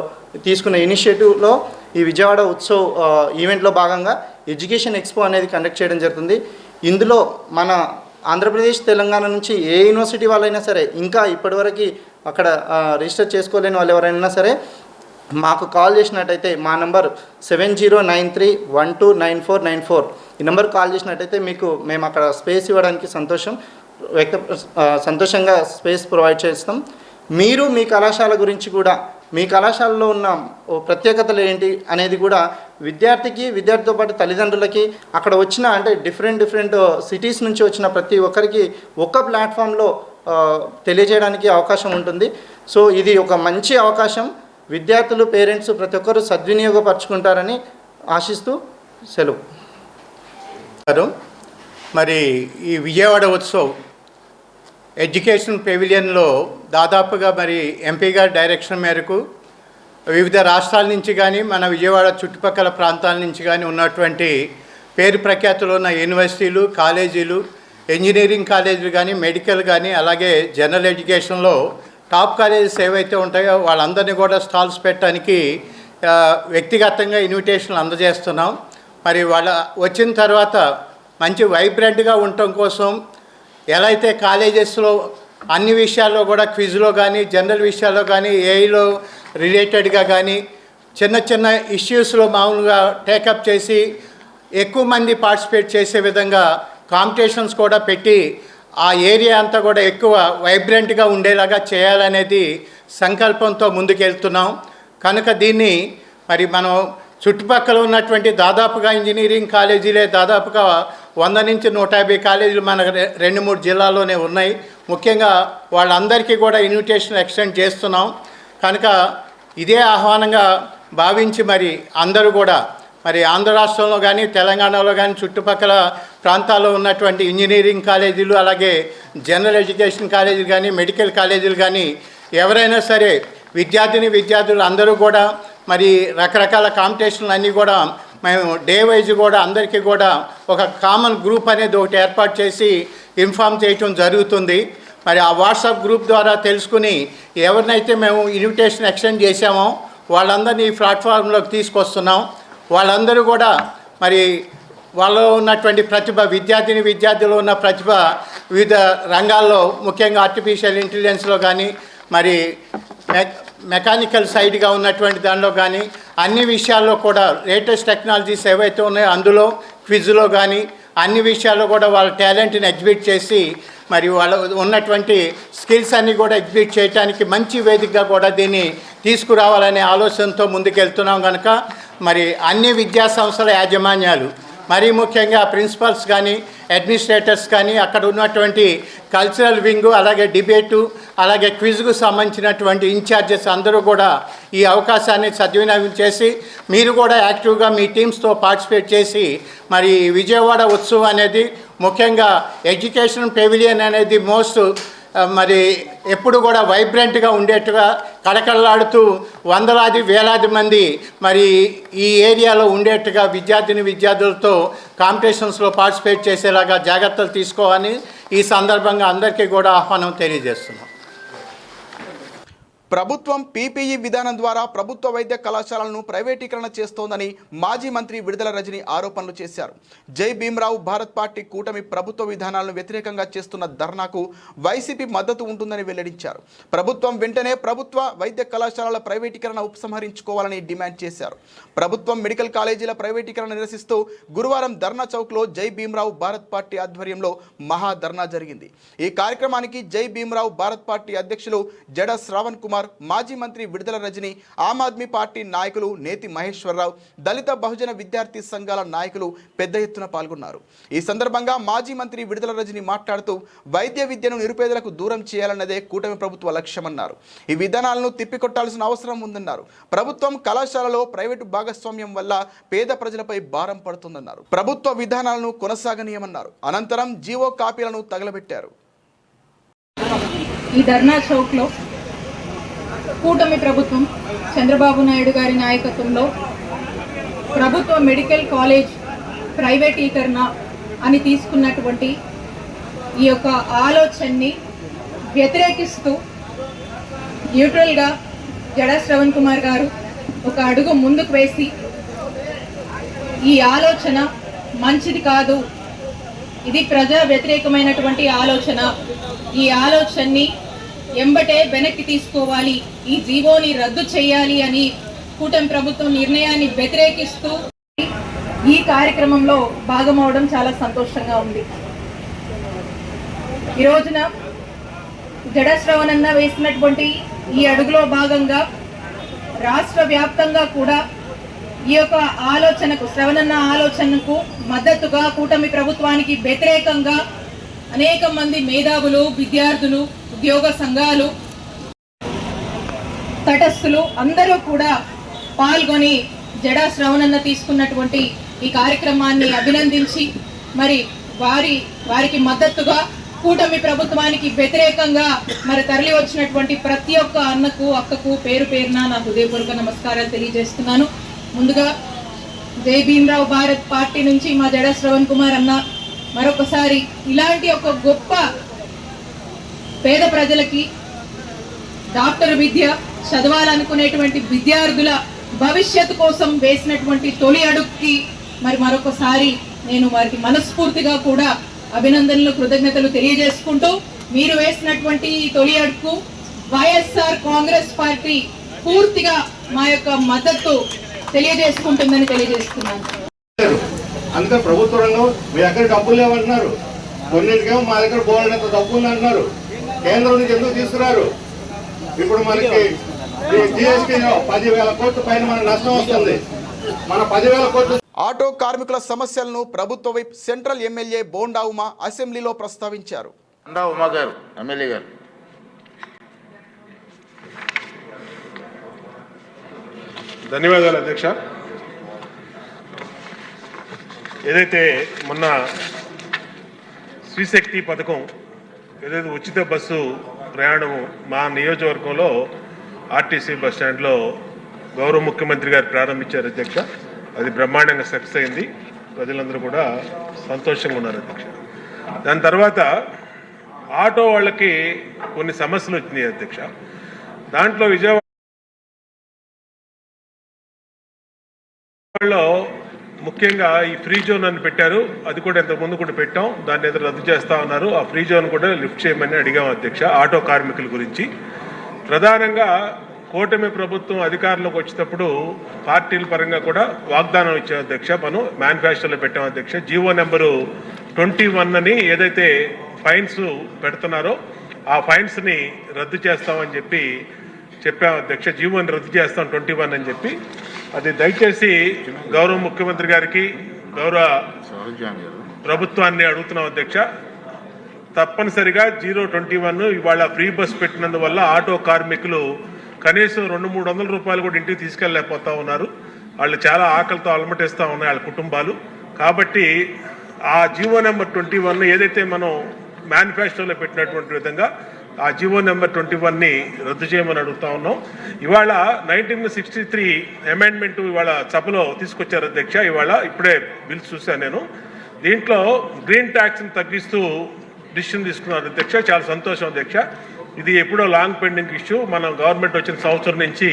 S4: తీసుకున్న ఇనిషియేటివ్లో ఈ విజయవాడ ఉత్సవ్ ఈవెంట్లో భాగంగా ఎడ్యుకేషన్ ఎక్స్పో అనేది కండక్ట్ చేయడం జరుగుతుంది. ఇందులో మన ఆంధ్రప్రదేశ్, తెలంగాణ నుంచి ఏ యూనివర్సిటీ వాళ్ళైనా సరే, ఇంకా ఇప్పటివరకు అక్కడ రిజిస్టర్ చేసుకోలేని వాళ్ళు ఎవరైనా సరే మాకు కాల్ చేసినట్టయితే మా నంబర్ 7093129494 ఈ నెంబర్ కాల్ చేసినట్టయితే మేము అక్కడ స్పేస్ ఇవ్వడానికి సంతోషంగా స్పేస్ ప్రొవైడ్ చేస్తాం. మీరు మీ కళాశాల గురించి కూడా, మీ కళాశాలలో ఉన్న ప్రత్యేకతలు ఏంటి అనేది కూడా విద్యార్థితో పాటు తల్లిదండ్రులకి అక్కడ వచ్చిన అంటే డిఫరెంట్ సిటీస్ నుంచి వచ్చిన ప్రతి ఒక్కరికి ఒక ప్లాట్ఫామ్లో తెలియజేయడానికి అవకాశం ఉంటుంది. సో ఇది ఒక మంచి అవకాశం. విద్యార్థులు, పేరెంట్స్ ప్రతి ఒక్కరు సద్వినియోగపరుచుకుంటారని ఆశిస్తూ సెలవు.
S10: మరి ఈ విజయవాడ ఉత్సవ్ ఎడ్యుకేషన్ పెవిలియన్లో దాదాపుగా మరి ఎంపీ గారి డైరెక్షన్ మేరకు వివిధ రాష్ట్రాల నుంచి కానీ మన విజయవాడ చుట్టుపక్కల ప్రాంతాల నుంచి కానీ ఉన్నటువంటి పేరు ప్రఖ్యాతులు ఉన్న యూనివర్సిటీలు, కాలేజీలు, ఇంజనీరింగ్ కాలేజీలు కానీ, మెడికల్ కానీ, అలాగే జనరల్ ఎడ్యుకేషన్లో టాప్ కాలేజెస్ ఏవైతే ఉంటాయో వాళ్ళందరినీ కూడా స్టాల్స్ పెట్టడానికి వ్యక్తిగతంగా ఇన్విటేషన్లు అందజేస్తున్నాం. మరి వాళ్ళ వచ్చిన తర్వాత మంచి వైబ్రెంట్గా ఉండటం కోసం ఎలా అయితే కాలేజెస్లో అన్ని విషయాల్లో కూడా క్విజ్లో కానీ, జనరల్ విషయాల్లో కానీ, ఏఐలో రిలేటెడ్గా కానీ చిన్న ఇష్యూస్లో మామూలుగా టేకప్ చేసి ఎక్కువ మంది పార్టిసిపేట్ చేసే విధంగా కాంపిటీషన్స్ కూడా పెట్టి ఆ ఏరియా అంతా కూడా ఎక్కువ వైబ్రెంట్గా ఉండేలాగా చేయాలనేది సంకల్పంతో ముందుకెళ్తున్నాం. కనుక దీన్ని మరి మనం చుట్టుపక్కల ఉన్నటువంటి దాదాపుగా ఇంజనీరింగ్ కాలేజీలే దాదాపుగా 100 నుంచి 150 కాలేజీలు మన 2-3 జిల్లాల్లోనే ఉన్నాయి. ముఖ్యంగా వాళ్ళందరికీ కూడా ఇన్విటేషన్ ఎక్స్టెండ్ చేస్తున్నాం. కనుక ఇదే ఆహ్వానంగా భావించి మరి అందరూ కూడా మరి ఆంధ్ర రాష్ట్రంలో కానీ, తెలంగాణలో కానీ, చుట్టుపక్కల ప్రాంతాల్లో ఉన్నటువంటి ఇంజనీరింగ్ కాలేజీలు, అలాగే జనరల్ ఎడ్యుకేషన్ కాలేజీలు కానీ, మెడికల్ కాలేజీలు కానీ ఎవరైనా సరే విద్యార్థులు అందరూ కూడా మరి రకరకాల కాంపిటీషన్లు అన్నీ కూడా మేము డే వైజ్ కూడా అందరికీ కూడా ఒక కామన్ గ్రూప్ అనేది ఒకటి ఏర్పాటు చేసి ఇన్ఫామ్ చేయటం జరుగుతుంది. మరి ఆ వాట్సాప్ గ్రూప్ ద్వారా తెలుసుకుని ఎవరినైతే మేము ఇన్విటేషన్ ఎక్స్టెండ్ చేసామో వాళ్ళందరినీ ఈ ప్లాట్ఫామ్లోకి తీసుకొస్తున్నాం. వాళ్ళందరూ కూడా మరి వాళ్ళలో ఉన్నటువంటి ప్రతిభ, విద్యార్థులు ఉన్న ప్రతిభ వివిధ రంగాల్లో, ముఖ్యంగా ఆర్టిఫిషియల్ ఇంటెలిజెన్స్లో కానీ, మరి మెకానికల్ సైడ్గా ఉన్నటువంటి దానిలో కానీ, అన్ని విషయాల్లో కూడా లేటెస్ట్ టెక్నాలజీస్ ఏవైతే ఉన్నాయో అందులో, క్విజ్లో కానీ అన్ని విషయాల్లో కూడా వాళ్ళ టాలెంట్ని ఎగ్జిబిట్ చేసి, మరి వాళ్ళ ఉన్నటువంటి స్కిల్స్ అన్నీ కూడా ఎగ్జిబిట్ చేయడానికి మంచి వేదికగా కూడా దీన్ని తీసుకురావాలనే ఆలోచనతో ముందుకెళ్తున్నాం కనుక, మరి అన్ని విద్యా సంస్థల యాజమాన్యాలు, మరీ ముఖ్యంగా ప్రిన్సిపల్స్ కానీ, అడ్మినిస్ట్రేటర్స్ కానీ, అక్కడ ఉన్నటువంటి కల్చరల్ వింగు, అలాగే డిబేటు, అలాగే క్విజ్కు సంబంధించినటువంటి ఇన్ఛార్జెస్ అందరూ కూడా ఈ అవకాశాన్ని సద్వినియోగం చేసి, మీరు కూడా యాక్టివ్గా మీ టీమ్స్తో పార్టిసిపేట్ చేసి, మరి విజయవాడ ఉత్సవం అనేది, ముఖ్యంగా ఎడ్యుకేషన్ పెవిలియన్ అనేది మరి ఎప్పుడు కూడా వైబ్రెంట్గా ఉండేట్టుగా, కడకడలాడుతూ వందలాది వేలాది మంది మరి ఈ ఏరియాలో ఉండేట్టుగా విద్యార్థులతో కాంపిటీషన్స్లో పార్టిసిపేట్ చేసేలాగా జాగ్రత్తలు తీసుకోవాలని ఈ సందర్భంగా అందరికీ కూడా ఆహ్వానం తెలియజేస్తున్నాం.
S1: ప్రభుత్వం పీపీఈ విధానం ద్వారా ప్రభుత్వ వైద్య కళాశాలలను ప్రైవేటీకరణ చేస్తోందని మాజీ మంత్రి విడుదల రజని ఆరోపణలు చేశారు. జై భీమ్రావ్ భారత్ పార్టీ కూటమి ప్రభుత్వ విధానాలను వ్యతిరేకంగా చేస్తున్న ధర్నాకు వైసీపీ మద్దతు ఉంటుందని వెల్లడించారు. ప్రభుత్వం వెంటనే ప్రభుత్వ వైద్య కళాశాలల ప్రైవేటీకరణ ఉపసంహరించుకోవాలని డిమాండ్ చేశారు. ప్రభుత్వం మెడికల్ కాలేజీల ప్రైవేటీకరణ నిరసిస్తూ గురువారం ధర్నా చౌక్లో జై భీమ్రావ్ భారత్ పార్టీ ఆధ్వర్యంలో మహా ధర్నా జరిగింది. ఈ కార్యక్రమానికి జై భీమ్రావ్ భారత్ పార్టీ అధ్యక్షులు జడ శ్రావణ్ కుమార్, మాజీ మంత్రి విడుదల రజని, ఆమ్ ఆద్మీ పార్టీ నాయకులు నేతి మహేశ్వరరావు, దళిత బహుజన విద్యార్థి సంఘాల నాయకులు పెద్ద ఎత్తున పాల్గొన్నారు. ఈ సందర్భంగా మాజీ మంత్రి విడుదల రజని మాట్లాడుతూ వైద్య విద్యను నిరుపేదలకు దూరం చేయాలన్నదే కూటమి ప్రభుత్వ లక్ష్యమన్నారు. ఈ విధానాలను తిప్పికొట్టాల్సిన అవసరం ఉందన్నారు. ప్రభుత్వం కళాశాలలో ప్రైవేటు భాగస్వామ్యం వల్ల పేద ప్రజలపై భారం పడుతుందన్నారు. ప్రభుత్వ విధానాలను కొనసాగనీయమన్నారు. అనంతరం జీవో కాపీలను తగలబెట్టారు.
S11: ఈ ధర్నా చౌక్లో కూటమి ప్రభుత్వం చంద్రబాబు నాయుడు గారి నాయకత్వంలో ప్రభుత్వ మెడికల్ కాలేజ్ ప్రైవేటీకరణ అని తీసుకున్నటువంటి ఈ యొక్క ఆలోచనని వ్యతిరేకిస్తూ న్యూట్రల్గా జడా శ్రవణ్ కుమార్ గారు ఒక అడుగు ముందుకు వేసి ఈ ఆలోచన మంచిది కాదు, ఇది ప్రజా వ్యతిరేకమైనటువంటి ఆలోచన, ఈ ఆలోచనని ఎంబటే వెనక్కి తీసుకోవాలి, ఈ జీవోని రద్దు చేయాలి అని కూటమి ప్రభుత్వం నిర్ణయాన్ని వ్యతిరేకిస్తూ ఈ కార్యక్రమంలో భాగమవడం చాలా సంతోషంగా ఉంది. ఈ రోజున జడా శ్రవణన్న వేసినటువంటి ఈ అడుగులో భాగంగా రాష్ట్ర వ్యాప్తంగా కూడా ఈ యొక్క ఆలోచనకు, శ్రవణన్న ఆలోచనకు మద్దతుగా కూటమి ప్రభుత్వానికి వ్యతిరేకంగా అనేక మంది మేధావులు, విద్యార్థులు, ఉద్యోగ సంఘాలు, తటస్థులు అందరూ కూడా పాల్గొని జడా శ్రవణన్న తీసుకున్నటువంటి ఈ కార్యక్రమాన్ని అభినందించి, మరి వారికి మద్దతుగా కూటమి ప్రభుత్వానికి వ్యతిరేకంగా మరి తరలి వచ్చినటువంటి ప్రతి ఒక్క అన్నకు, అక్కకు పేరు పేరున నా హృదయపూర్వక నమస్కారాలు తెలియజేస్తున్నాను. ముందుగా జై భీమ్రావ్ భారత్ పార్టీ నుంచి మా జడా శ్రవణ్ కుమార్ అన్న మరొకసారి ఇలాంటి ఒక గొప్ప పేద ప్రజలకి డాక్టర్ విద్య చదవాలనుకునేటువంటి విద్యార్థుల భవిష్యత్తు కోసం వేసినటువంటి తొలి అడుగుకి మరి మరొకసారి నేను వారికి మనస్ఫూర్తిగా కూడా అభినందనలు, కృతజ్ఞతలు తెలియజేసుకుంటూ, మీరు వేసినటువంటి ఈ తొలి అడుగు వైఎస్ఆర్ కాంగ్రెస్ పార్టీ పూర్తిగా మా యొక్క మద్దతు తెలియజేసుకుంటుందని తెలియజేస్తున్నాను.
S12: అందుకని ప్రభుత్వ రంగం మీ దగ్గర డబ్బులు లేవంటున్నారు, కొన్నింటికేమో మా దగ్గర బోల్డంత డబ్బు ఉంది అంటున్నారు. కేంద్రం నుంచి ఎందుకు తీసుకురారు? ఇప్పుడు మనకి జిఎస్టీలో 10,000 కోట్ల పైన మనకు నష్టం వస్తుంది. మన 10,000 కోట్లు.
S1: ఆటో కార్మికుల సమస్యలను ప్రభుత్వ వైపు సెంట్రల్ ఎమ్మెల్యే బోండా ఉమా అసెంబ్లీలో ప్రస్తావించారు.
S12: బోండా ఉమా గారు, ఎమ్మెల్యే గారు.
S13: ధన్యవాదాలు అధ్యక్ష. ఏదైతే మొన్న శ్రీశక్తి పథకం, ఏదైతే ఉచిత బస్సు ప్రయాణము మా నియోజకవర్గంలో ఆర్టీసీ బస్ స్టాండ్లో గౌరవ ముఖ్యమంత్రి గారు ప్రారంభించారు అధ్యక్ష. అది బ్రహ్మాండంగా సక్సెస్ అయింది, ప్రజలందరూ కూడా సంతోషంగా ఉన్నారు అధ్యక్ష. దాని తర్వాత ఆటో వాళ్ళకి కొన్ని సమస్యలు వచ్చినాయి అధ్యక్ష. దాంట్లో విజయవాడలో ముఖ్యంగా ఈ ఫ్రీ జోన్ అని పెట్టారు, అది కూడా ఇంతకుముందు కూడా పెట్టాం, దాన్ని ఏదో రద్దు చేస్తా ఉన్నారు. ఆ ఫ్రీ జోన్ కూడా లిఫ్ట్ చేయమని అడిగాం అధ్యక్ష. ఆటో కార్మికుల గురించి ప్రధానంగా కూటమి ప్రభుత్వం అధికారంలోకి వచ్చేటప్పుడు పార్టీల పరంగా కూడా వాగ్దానం ఇచ్చాం అధ్యక్ష. మనం మేనిఫెస్టోలో పెట్టాం అధ్యక్ష. జీవో నెంబరు 21 అని ఏదైతే ఫైన్స్ పెడుతున్నారో ఆ ఫైన్స్ని రద్దు చేస్తామని చెప్పాం అధ్యక్ష. జీవోని రద్దు చేస్తాం 21 అని చెప్పి. అది దయచేసి గౌరవ ముఖ్యమంత్రి గారికి, గౌరవ ప్రభుత్వాన్ని అడుగుతున్నాం అధ్యక్ష. తప్పనిసరిగా 021 ఇవాళ ఫ్రీ బస్ పెట్టినందువల్ల ఆటో కార్మికులు కనీసం 200-300 రూపాయలు కూడా ఇంటికి తీసుకెళ్ళలేకపోతా ఉన్నారు. వాళ్ళు చాలా ఆకలితో అలమటిస్తూ ఉన్నాయి వాళ్ళ కుటుంబాలు. కాబట్టి ఆ జీవో నెంబర్ 21 ఏదైతే మనం మేనిఫెస్టోలో పెట్టినటువంటి విధంగా ఆ జీవో నెంబర్ 21ని రద్దు చేయమని అడుగుతా ఉన్నాం. ఇవాళ 1963 అమెండ్మెంట్ ఇవాళ సభలో తీసుకొచ్చారు అధ్యక్ష. ఇప్పుడే బిల్స్ చూశాను నేను. దీంట్లో గ్రీన్ ట్యాక్స్ని తగ్గిస్తూ డిసిషన్ తీసుకున్నారు అధ్యక్ష. చాలా సంతోషం అధ్యక్ష. ఇది ఎప్పుడో లాంగ్ పెండింగ్ ఇష్యూ. మనం గవర్నమెంట్ వచ్చిన సంవత్సరం నుంచి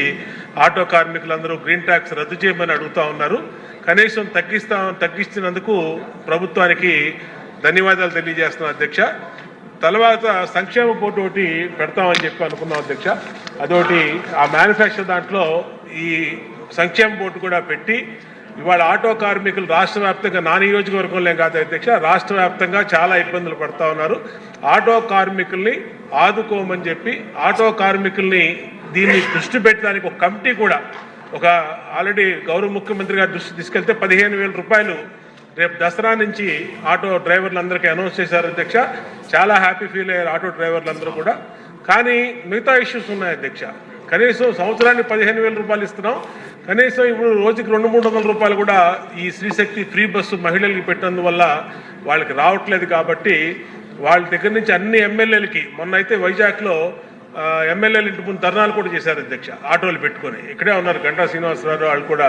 S13: ఆటో కార్మికులందరూ గ్రీన్ ట్యాక్స్ రద్దు చేయమని అడుగుతూ ఉన్నారు. కనీసం తగ్గిస్తున్నందుకు ప్రభుత్వానికి ధన్యవాదాలు తెలియజేస్తున్నాం అధ్యక్ష. తర్వాత సంక్షేమ బోర్డు ఒకటి పెడతామని చెప్పి అనుకున్నాం అధ్యక్ష. అదొకటి ఆ మేనిఫెస్టో దాంట్లో ఈ సంక్షేమ బోర్డు కూడా పెట్టి ఇవాళ ఆటో కార్మికులు రాష్ట్ర వ్యాప్తంగా, నా నియోజకవర్గంలో కాదు అధ్యక్ష, రాష్ట్ర వ్యాప్తంగా చాలా ఇబ్బందులు పడుతూ ఉన్నారు. ఆటో కార్మికుల్ని ఆదుకోమని చెప్పి ఆటో కార్మికుల్ని దీన్ని దృష్టి పెట్టడానికి ఒక కమిటీ కూడా ఆల్రెడీ గౌరవ ముఖ్యమంత్రి గారి దృష్టి తీసుకెళ్తే 15,000 రూపాయలు రేపు దసరా నుంచి ఆటో డ్రైవర్లందరికీ అనౌన్స్ చేశారు అధ్యక్ష. చాలా హ్యాపీ ఫీల్ అయ్యారు ఆటో డ్రైవర్లందరూ కూడా. కానీ మిగతా ఇష్యూస్ ఉన్నాయి అధ్యక్ష. కనీసం సంవత్సరానికి 15,000 రూపాయలు ఇస్తున్నాం. కనీసం ఇప్పుడు రోజుకి 200-300 రూపాయలు కూడా ఈ శ్రీశక్తి ఫ్రీ బస్సు మహిళలకి పెట్టినందువల్ల వాళ్ళకి రావట్లేదు. కాబట్టి వాళ్ళ దగ్గర నుంచి అన్ని ఎమ్మెల్యేలకి, మొన్న అయితే వైజాగ్లో ఎమ్మెల్యేలు ఇంటి ముందు ధర్నాలు కూడా చేశారు అధ్యక్ష. ఆటోలు పెట్టుకొని ఇక్కడే ఉన్నారు, గంటా శ్రీనివాసరావు వాళ్ళు కూడా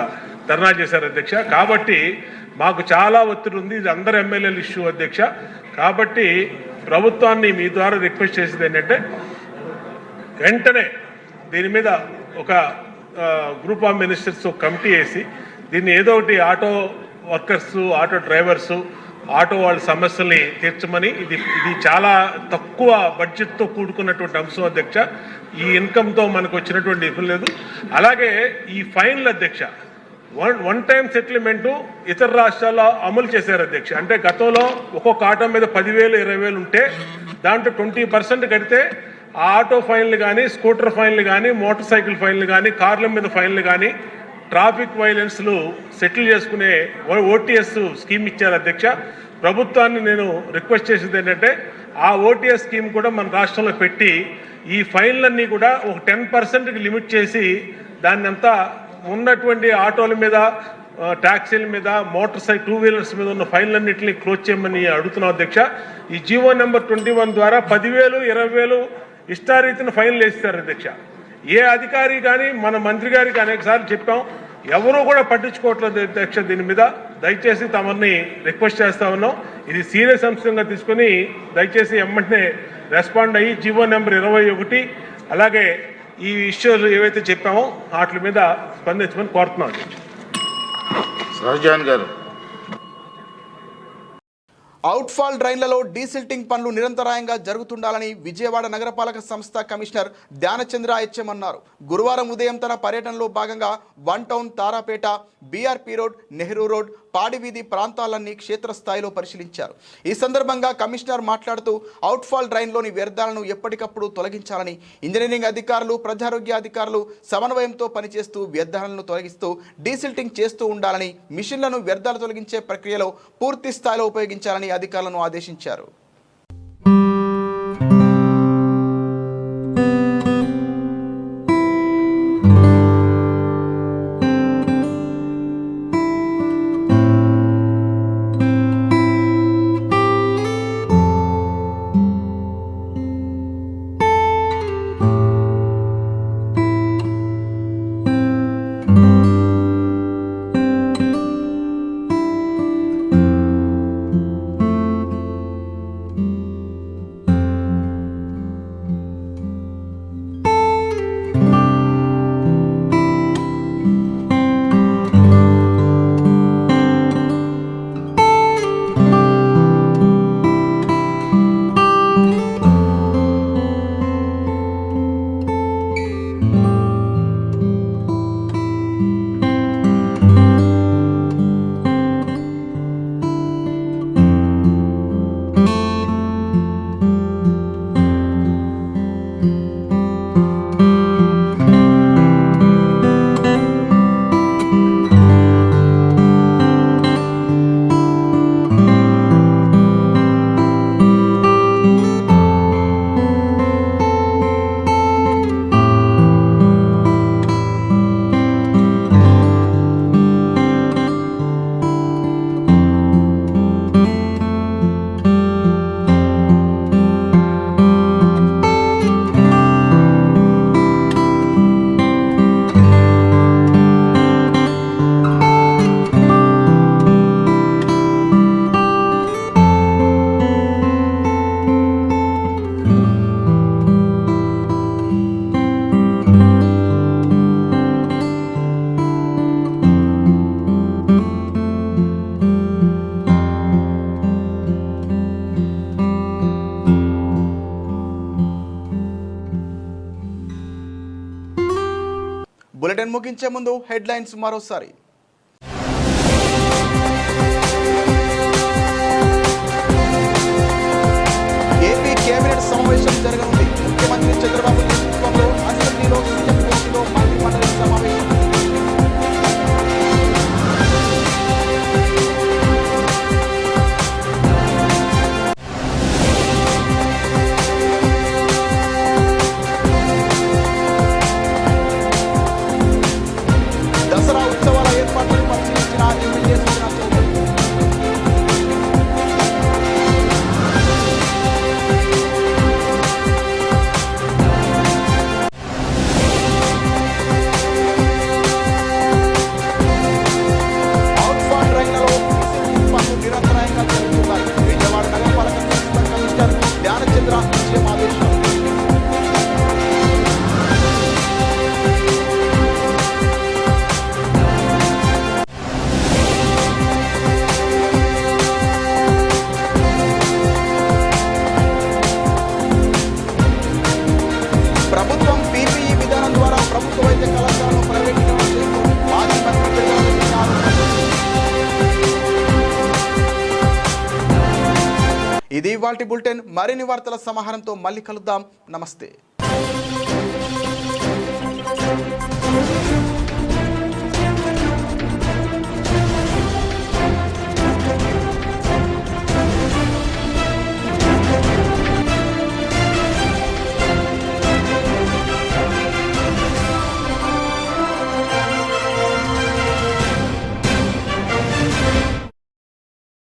S13: ధర్నా చేశారు అధ్యక్ష. కాబట్టి మాకు చాలా ఒత్తిడి ఉంది. ఇది అందరు ఎమ్మెల్యేల ఇష్యూ అధ్యక్ష. కాబట్టి ప్రభుత్వాన్ని మీ ద్వారా రిక్వెస్ట్ చేసేది ఏంటంటే వెంటనే దీని మీద ఒక గ్రూప్ ఆఫ్ మినిస్టర్స్ కమిటీ వేసి దీన్ని ఏదో ఒకటి auto workers, auto drivers, auto వాళ్ళ సమస్యల్ని తీర్చమని. ఇది చాలా తక్కువ బడ్జెట్తో కూడుకున్నటువంటి అంశం అధ్యక్ష. ఈ ఇన్కమ్తో మనకు వచ్చినటువంటి ఇబ్బంది లేదు. అలాగే ఈ ఫైన్ల అధ్యక్ష, వన్ టైం సెటిల్మెంటు ఇతర రాష్ట్రాల్లో అమలు చేశారు అధ్యక్ష. అంటే గతంలో ఒక్కొక్క ఆటో మీద 10,000, 20,000 ఉంటే దాంట్లో 20% కడితే ఆ ఆటో ఫైన్లు కానీ, స్కూటర్ ఫైన్లు కానీ, మోటార్ సైకిల్ ఫైన్లు కానీ, కార్ల మీద ఫైన్లు కానీ, ట్రాఫిక్ వైలెన్స్లు సెటిల్ చేసుకునే ఓటీఎస్ స్కీమ్ ఇచ్చారు అధ్యక్ష. ప్రభుత్వాన్ని నేను రిక్వెస్ట్ చేసేది ఏంటంటే ఆ ఓటీఎస్ స్కీమ్ కూడా మన రాష్ట్రంలో పెట్టి ఈ ఫైన్లన్నీ కూడా ఒక 10%కి లిమిట్ చేసి దాన్ని అంతా ఉన్నటువంటి ఆటోల మీద, ట్యాక్సీల మీద, మోటార్ సైకిల్ 2 వీలర్స్ మీద ఉన్న ఫైన్లన్నింటినీ క్లోజ్ చేయమని అడుగుతున్నాం అధ్యక్ష. ఈ జీవో నెంబర్ 21 ద్వారా 10,000, 20,000 ఇష్టారీతిని ఫైన్లు వేస్తారు అధ్యక్ష. ఏ అధికారి కానీ, మన మంత్రి గారికి అనేకసార్లు చెప్పాం, ఎవరూ కూడా పట్టించుకోవట్లేదు అధ్యక్ష. దీని మీద దయచేసి తమని రిక్వెస్ట్ చేస్తా ఉన్నాం. ఇది సీరియస్ అంశంగా తీసుకొని దయచేసి వెంటనే రెస్పాండ్ అయ్యి జీవో నెంబర్ 21 అలాగే ఈ ఇష్యూస్ ఏవైతే చెప్పామో వాటి మీద స్పందించమని కోరుతున్నాం అధ్యక్ష.
S12: సహజాన్ గారు.
S1: అవుట్ఫాల్ డ్రైన్లలో డీసిల్టింగ్ పనులు నిరంతరాయంగా జరుగుతుండాలని విజయవాడ నగరపాలక సంస్థ కమిషనర్ ధ్యానచంద్ర హెచ్ఎం అన్నారు. గురువారం ఉదయం తన పర్యటనలో భాగంగా 1 town, Tarapeta, BRP road, Nehru road, Padiveedhi ప్రాంతాలన్నీ క్షేత్రస్థాయిలో పరిశీలించారు. ఈ సందర్భంగా కమిషనర్ మాట్లాడుతూ అవుట్ఫాల్ డ్రైన్లోని వ్యర్థాలను ఎప్పటికప్పుడు తొలగించాలని, ఇంజనీరింగ్ అధికారులు, ప్రజారోగ్య అధికారులు సమన్వయంతో పనిచేస్తూ వ్యర్థాలను తొలగిస్తూ డీసిల్టింగ్ చేస్తూ ఉండాలని, మిషన్లను వ్యర్థాలు తొలగించే ప్రక్రియలో పూర్తి స్థాయిలో ఉపయోగించాలని అధికారులను ఆదేశించారు. బులెటిన్ ముగించే ముందు హెడ్లైన్స్ మరోసారి. ఏపీ కేబినెట్ సమావేశం జరగనుంది. ముఖ్యమంత్రి చంద్రబాబు నేతృత్వంలో అసెంబ్లీలో సీఎం కోర్టులో మంత్రిమండలి సమావేశం. దసరా ఉత్సవాల ఏర్పాట్లను పరిశీలించిన ఎమ్మెల్యే సుజనా చౌదరి. అవుట్ఫాండ్ రైళ్లలో డీజిల్ పన్ను నిరంతరాయంగా జరుగుతున్నాయి. విజయవాడ నగరపాలక సంస్థ కమిషనర్ ధ్యానచంద్ర విజయం ఆదేశాలు. ప్రభుత్వం పీపీఈ విధానం ద్వారా ప్రభుత్వ వైద్య కళాశాలను ప్రైవేటీకరణ చేస్తుంది. మాజీ మంత్రి పెద్దల ఆరోపణలు. ఇది ఇవాల్టి బులెటిన్. మరిన్ని వార్తల సమాహారంతో మళ్ళీ కలుద్దాం. నమస్తే.